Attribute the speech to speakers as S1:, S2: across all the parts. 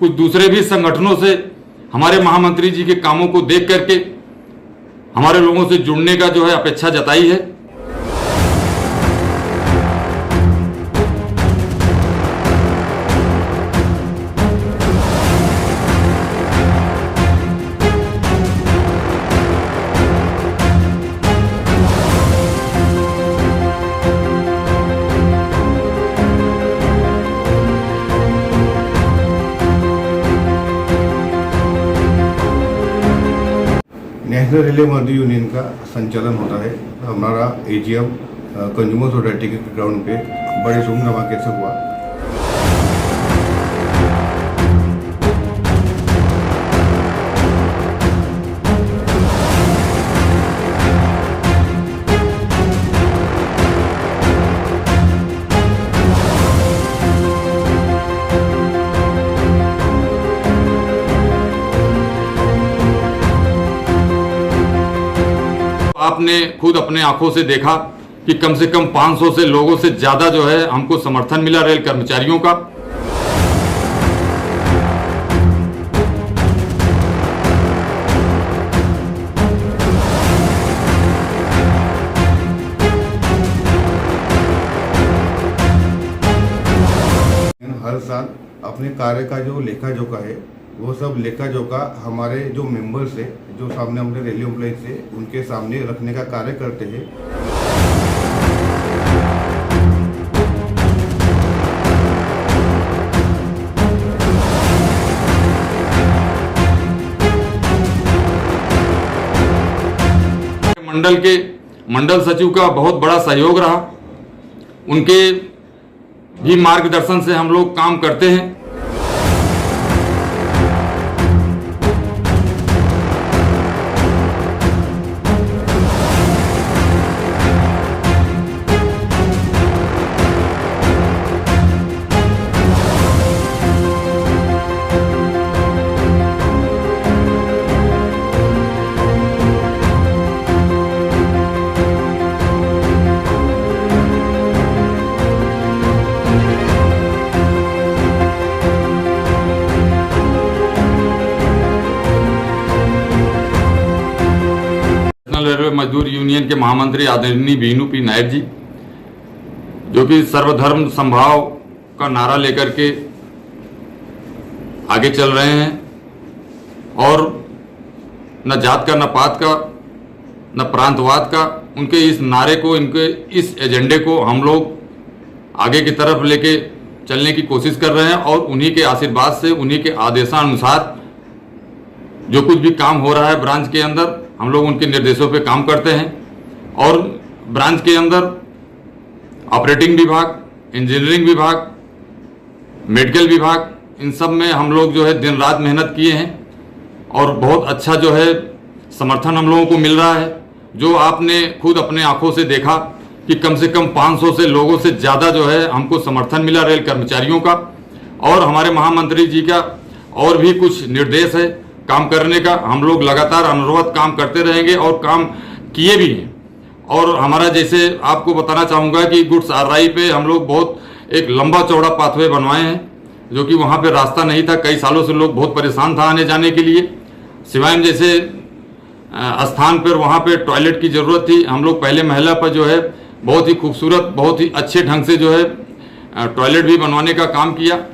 S1: कुछ दूसरे भी संगठनों से हमारे महामंत्री जी के कामों को देख करके हमारे लोगों से जुड़ने का जो है अपेक्षा जताई है।
S2: नेशनल रिले मजदूर यूनियन का संचालन होता है। हमारा एजीएम कंज्यूमर सोसाइटी के ग्राउंड पे बड़े धूम धमाके से हुआ।
S1: आपने खुद अपने आंखों से देखा कि कम से कम 500 से लोगों से ज्यादा जो है हमको समर्थन मिला रेल कर्मचारियों का।
S2: हर साल अपने कार्य का जो लेखा जोखा है वो सब लेखा जोखा हमारे जो मेंबर्स है, जो सामने अपने रेलवे एम्प्लॉइज है, उनके सामने रखने का कार्य करते हैं।
S1: मंडल के मंडल सचिव का बहुत बड़ा सहयोग रहा। उनके भी मार्गदर्शन से हम लोग काम करते हैं। रेलवे मजदूर यूनियन के महामंत्री आदरणीय बीनू पी नायक जी, जो कि सर्वधर्म समभाव का नारा लेकर के आगे चल रहे हैं और न जात का, न पात का, न प्रांतवाद का, उनके इस नारे को, इनके इस एजेंडे को हम लोग आगे की तरफ लेके चलने की कोशिश कर रहे हैं और उन्हीं के आशीर्वाद से, उन्हीं के आदेशानुसार जो कुछ भी काम हो रहा है ब्रांच के अंदर, हम लोग उनके निर्देशों पे काम करते हैं। और ब्रांच के अंदर ऑपरेटिंग विभाग, इंजीनियरिंग विभाग, मेडिकल विभाग, इन सब में हम लोग जो है दिन रात मेहनत किए हैं और बहुत अच्छा जो है समर्थन हम लोगों को मिल रहा है। जो आपने खुद अपने आंखों से देखा कि कम से कम 500 से लोगों से ज़्यादा जो है हमको समर्थन मिला रेल कर्मचारियों का। और हमारे महामंत्री जी का और भी कुछ निर्देश है काम करने का। हम लोग लगातार अनवरत काम करते रहेंगे और काम किए भी हैं। और हमारा, जैसे आपको बताना चाहूँगा कि गुड्स आरआई पे हम लोग बहुत एक लंबा चौड़ा पाथवे बनवाए हैं, जो कि वहाँ पे रास्ता नहीं था। कई सालों से लोग बहुत परेशान था आने जाने के लिए। सिवाय में जैसे स्थान पर वहाँ पे टॉयलेट की ज़रूरत थी, हम लोग पहले महला पर जो है बहुत ही खूबसूरत, बहुत ही अच्छे ढंग से जो है टॉयलेट भी बनवाने का काम किया।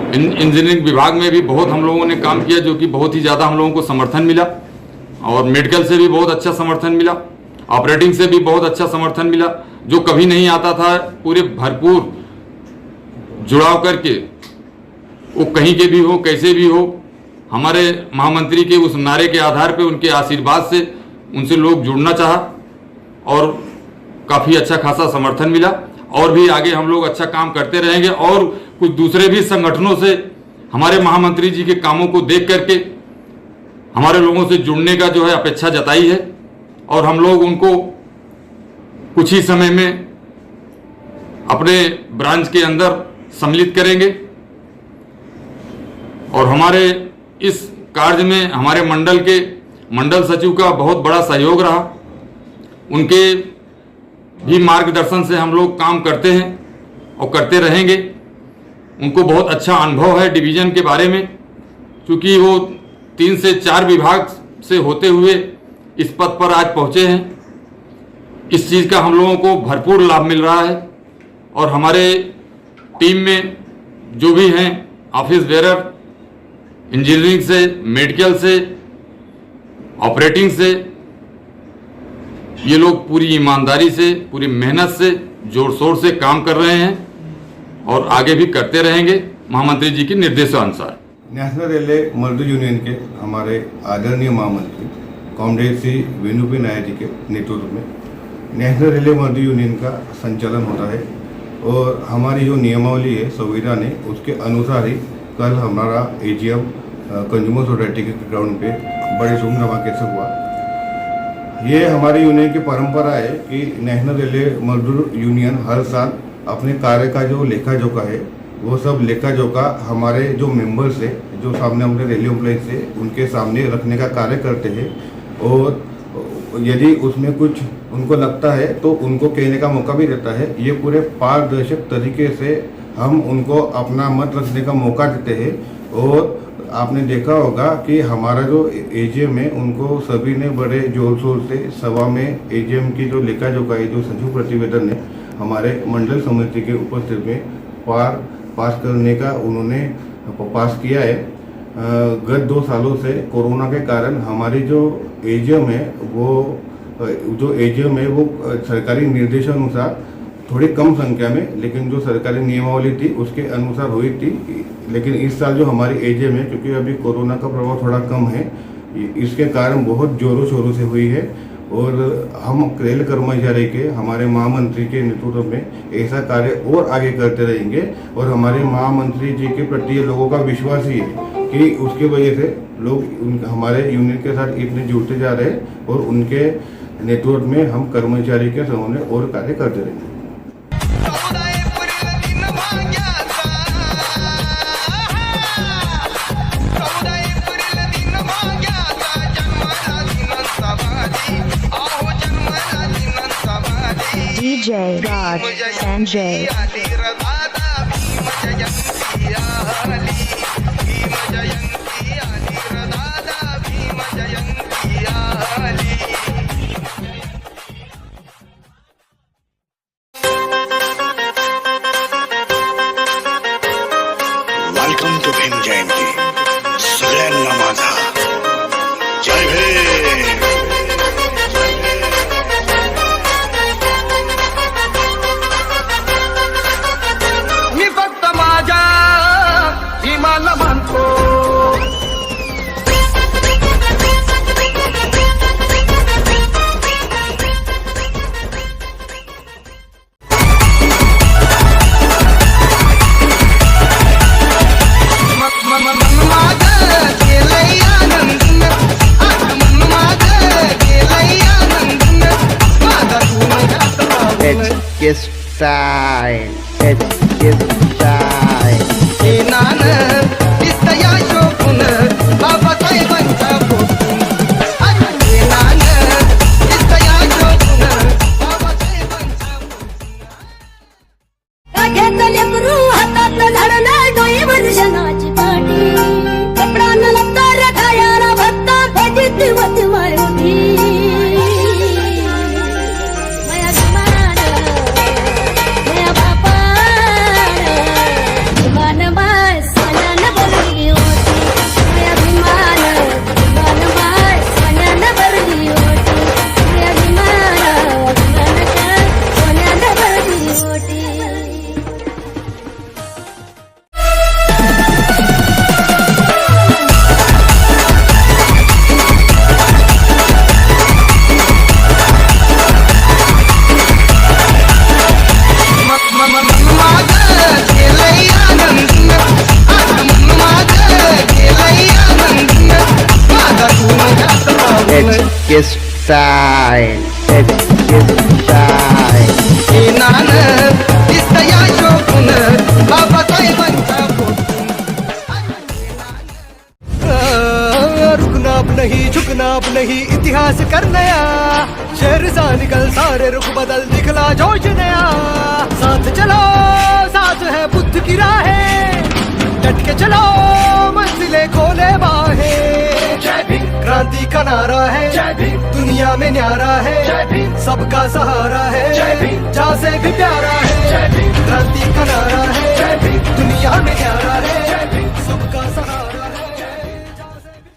S1: इंजीनियरिंग विभाग में भी बहुत हम लोगों ने काम किया, जो कि बहुत ही ज़्यादा हम लोगों को समर्थन मिला। और मेडिकल से भी बहुत अच्छा समर्थन मिला, ऑपरेटिंग से भी बहुत अच्छा समर्थन मिला, जो कभी नहीं आता था। पूरे भरपूर जुड़ाव करके वो कहीं के भी हो, कैसे भी हो, हमारे महामंत्री के उस नारे के आधार पे, उनके आशीर्वाद से उनसे लोग जुड़ना चाहा और काफ़ी अच्छा खासा समर्थन मिला। और भी आगे हम लोग अच्छा काम करते रहेंगे। और कुछ दूसरे भी संगठनों से हमारे महामंत्री जी के कामों को देख करके हमारे लोगों से जुड़ने का जो है अपेक्षा जताई है और हम लोग उनको कुछ ही समय में अपने ब्रांच के अंदर सम्मिलित करेंगे। और हमारे इस कार्य में हमारे मंडल के मंडल सचिव का बहुत बड़ा सहयोग रहा। उनके भी मार्गदर्शन से हम लोग काम करते हैं और करते रहेंगे। उनको बहुत अच्छा अनुभव है डिवीज़न के बारे में, क्योंकि वो 3 से 4 विभाग से होते हुए इस पद पर आज पहुँचे हैं। इस चीज़ का हम लोगों को भरपूर लाभ मिल रहा है। और हमारे टीम में जो भी हैं ऑफिस बेरर, इंजीनियरिंग से, मेडिकल से, ऑपरेटिंग से, ये लोग पूरी ईमानदारी से, पूरी मेहनत से, जोर शोर से काम कर रहे हैं और आगे भी करते रहेंगे महामंत्री जी के निर्देशानुसार।
S2: नेशनल रेलवे मजदूर यूनियन के हमारे आदरणीय महामंत्री कॉमरेड श्री वेणु पी नायर जी के नेतृत्व में नेशनल रेलवे मजदूर यूनियन का संचालन होता है और हमारी जो नियमावली है संविधान है उसके अनुसार ही कल हमारा एजीएम कंज्यूमर सोसाइटी के ग्राउंड पे बड़े धूमधमाके से हुआ। ये हमारी यूनियन की परंपरा है कि नेशनल रेलवे मजदूर यूनियन हर साल अपने कार्य का जो लेखा जोखा है वो सब लेखा जोखा हमारे जो मेंबर्स है, जो सामने अपने रेलवे एम्प्लॉइज है, उनके सामने रखने का कार्य करते हैं। और यदि उसमें कुछ उनको लगता है तो उनको कहने का मौका भी देता है। ये पूरे पारदर्शक तरीके से हम उनको अपना मत रखने का मौका देते हैं। और आपने देखा होगा कि हमारा जो एजीएम है उनको सभी ने बड़े जोर शोर से सभा में एजीएम की जो लेखा जोखा है, जो सचिव प्रतिवेदन है, हमारे मंडल समिति के उपस्थिति में पास करने का उन्होंने पास किया है। गत 2 सालों से कोरोना के कारण हमारी जो एजीएम है वो सरकारी निर्देशानुसार थोड़ी कम संख्या में, लेकिन जो सरकारी नियमावली थी उसके अनुसार हुई थी। लेकिन इस साल जो हमारी एजीएम है, क्योंकि अभी कोरोना का प्रभाव थोड़ा कम है, इसके कारण बहुत जोरों शोरों से हुई है। और हम रेल कर्मचारी के हमारे महामंत्री के नेतृत्व में ऐसा कार्य और आगे करते रहेंगे। और हमारे महामंत्री जी के प्रति लोगों का विश्वास ही है कि उसकी वजह से लोग हमारे यूनियन के साथ इतने जुड़ते जा रहे हैं और उनके नेतृत्व में हम कर्मचारी के सामने और कार्य करते रहेंगे।
S3: DJ Raj Sanjay
S4: welcome to Bhim Jayanti. सगळ्यांना माझा जय भीम।
S5: मी फक्त माझ्या भीमाला मानतो।
S6: style, style. Guest side. Guest side.
S5: Nanak दिसतया शोभून बाबासाहेबांचा रुकना अब नहीं झुकना अब नहीं इतिहास कर नया शहर सा निकल सारे रुख बदल दिखला जोश नया साथ चलो साथ है बुद्ध की राहें डट के चलो मंजिलें खोले बाहें जय भीम क्रांति का नारा है जय भीम दुनिया में न्यारा है जय भीम सबका सहारा है जय भीम जहाँ से भी प्यारा है जय भीम क्रांति का नारा है जय भीम दुनिया में न्यारा है जय भीम सबका सहारा है जय भीम जहाँ से भी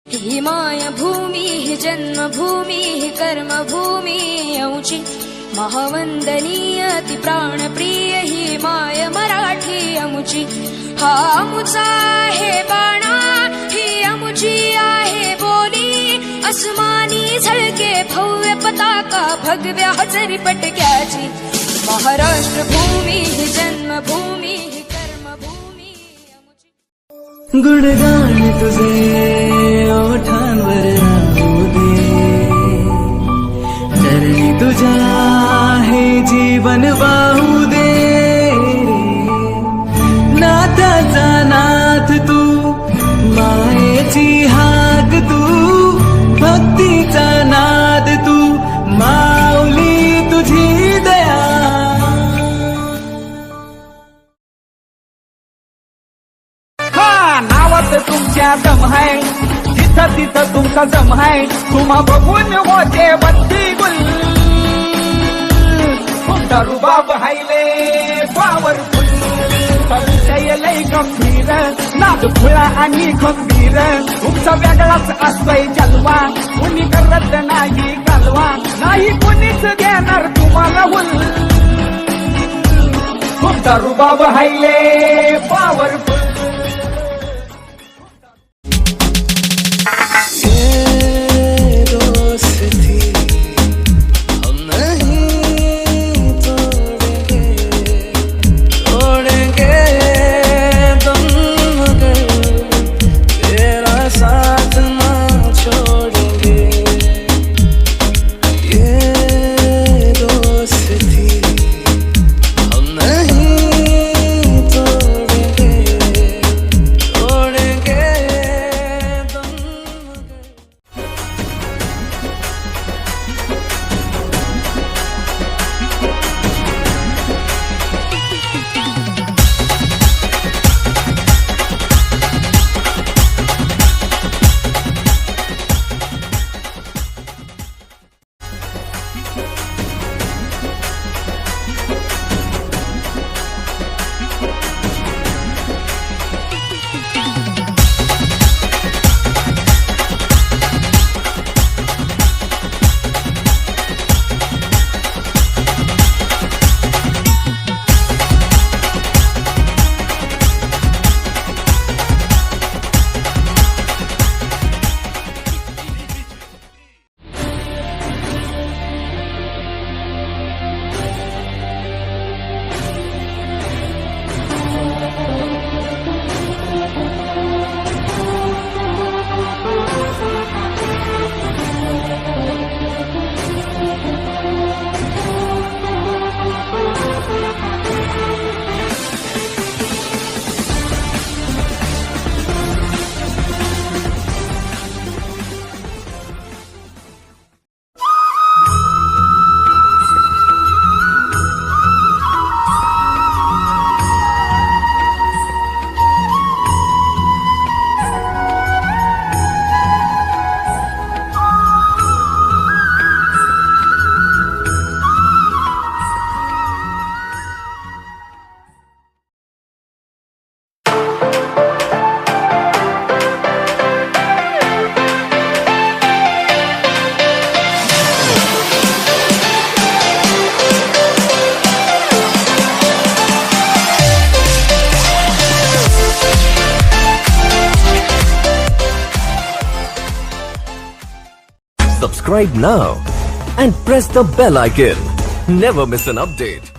S7: ही माय भूमी ही जन्मभूमी ही कर्मभूमी औची महावंदनीय ती प्राणप्रिय ही माय मराठी अमुची हा अमुचा आहे बाणा ही अमुची आहे बोली अस्मानी झळके भव्य पताका भगव्या हजरी पटक्याची महाराष्ट्र भूमी ही जन्मभूमी ही कर्मभूमी अमुची
S8: गुणगान तुझे ओठांवर राहू दे चरणी तुझ्या हे जीवन वाहू दे नाथाचा नाथ तू मायेची हाक तू भक्तीचा नाद तू माऊली तुझी दया
S9: नावात तुमच्या दम है जिथं तिथं तुमचा जम है तुम्हा बघून होते बत्ती गुल तुमचा रुबाब हायले पॉवरफुल परिचय लय गंभीर नाद खुळा आणि खंबीर तुमचा वेगळाच असतोय जलवा कुणी करत नाही कालवा नाही कुणीच देणार तुम्हाला हुल तुमचा रुबाब हायले powerful
S10: subscribe now and press the bell icon. Never miss an update.